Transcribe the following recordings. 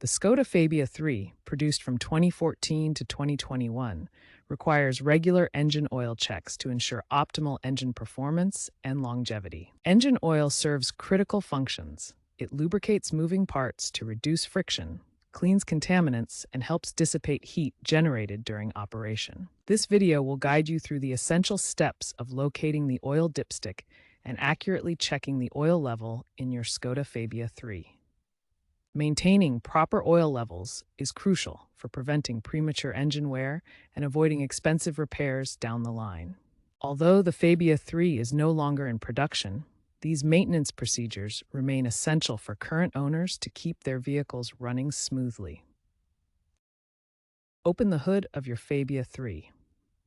The Skoda Fabia III, produced from 2014 to 2021, requires regular engine oil checks to ensure optimal engine performance and longevity. Engine oil serves critical functions. It lubricates moving parts to reduce friction, cleans contaminants, and helps dissipate heat generated during operation. This video will guide you through the essential steps of locating the oil dipstick and accurately checking the oil level in your Skoda Fabia III. Maintaining proper oil levels is crucial for preventing premature engine wear and avoiding expensive repairs down the line. Although the Fabia III is no longer in production, these maintenance procedures remain essential for current owners to keep their vehicles running smoothly. Open the hood of your Fabia III.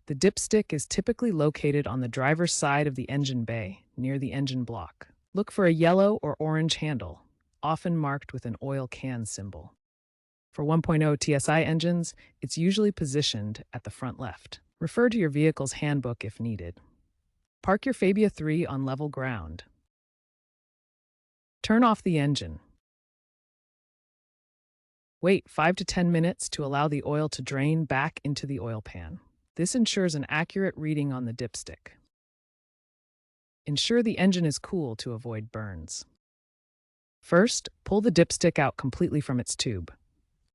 The dipstick is typically located on the driver's side of the engine bay, near the engine block. Look for a yellow or orange handle, often marked with an oil can symbol. For 1.0 TSI engines, it's usually positioned at the front left. Refer to your vehicle's handbook if needed. Park your Fabia III on level ground. Turn off the engine. Wait 5 to 10 minutes to allow the oil to drain back into the oil pan. This ensures an accurate reading on the dipstick. Ensure the engine is cool to avoid burns. First, pull the dipstick out completely from its tube.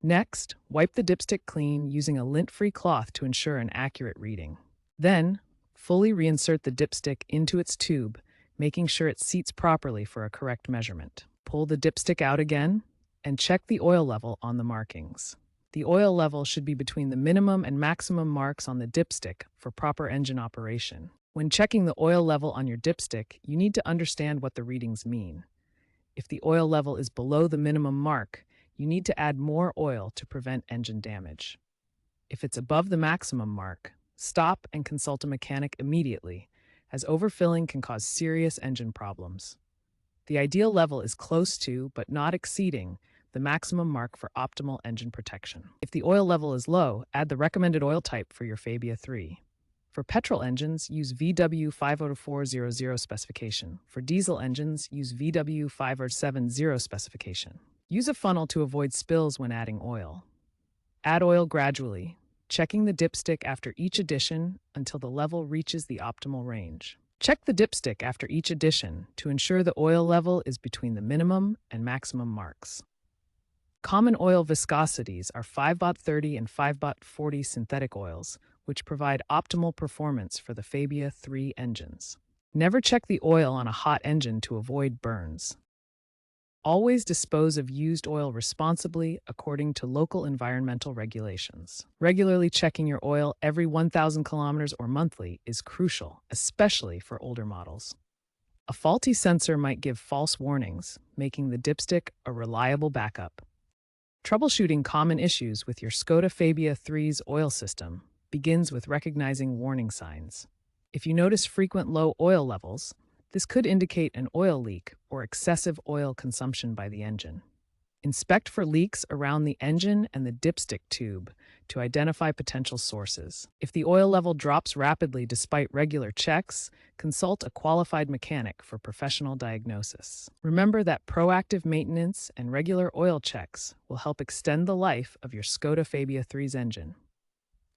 Next, wipe the dipstick clean using a lint-free cloth to ensure an accurate reading. Then, fully reinsert the dipstick into its tube, making sure it seats properly for a correct measurement. Pull the dipstick out again and check the oil level on the markings. The oil level should be between the minimum and maximum marks on the dipstick for proper engine operation. When checking the oil level on your dipstick, you need to understand what the readings mean. If the oil level is below the minimum mark, you need to add more oil to prevent engine damage. If it's above the maximum mark, stop and consult a mechanic immediately, as overfilling can cause serious engine problems. The ideal level is close to, but not exceeding, the maximum mark for optimal engine protection. If the oil level is low, add the recommended oil type for your Fabia III. For petrol engines, use VW50400 specification. For diesel engines, use VW5070 specification. Use a funnel to avoid spills when adding oil. Add oil gradually, checking the dipstick after each addition until the level reaches the optimal range. Check the dipstick after each addition to ensure the oil level is between the minimum and maximum marks. Common oil viscosities are 5-Bot30 and 5-Bot40 synthetic oils, which provide optimal performance for the Fabia III engines. Never check the oil on a hot engine to avoid burns. Always dispose of used oil responsibly according to local environmental regulations. Regularly checking your oil every 1,000 kilometers or monthly is crucial, especially for older models. A faulty sensor might give false warnings, making the dipstick a reliable backup. Troubleshooting common issues with your Skoda Fabia III's oil system begins with recognizing warning signs. If you notice frequent low oil levels, this could indicate an oil leak or excessive oil consumption by the engine. Inspect for leaks around the engine and the dipstick tube to identify potential sources. If the oil level drops rapidly despite regular checks, consult a qualified mechanic for professional diagnosis. Remember that proactive maintenance and regular oil checks will help extend the life of your Skoda Fabia III's engine.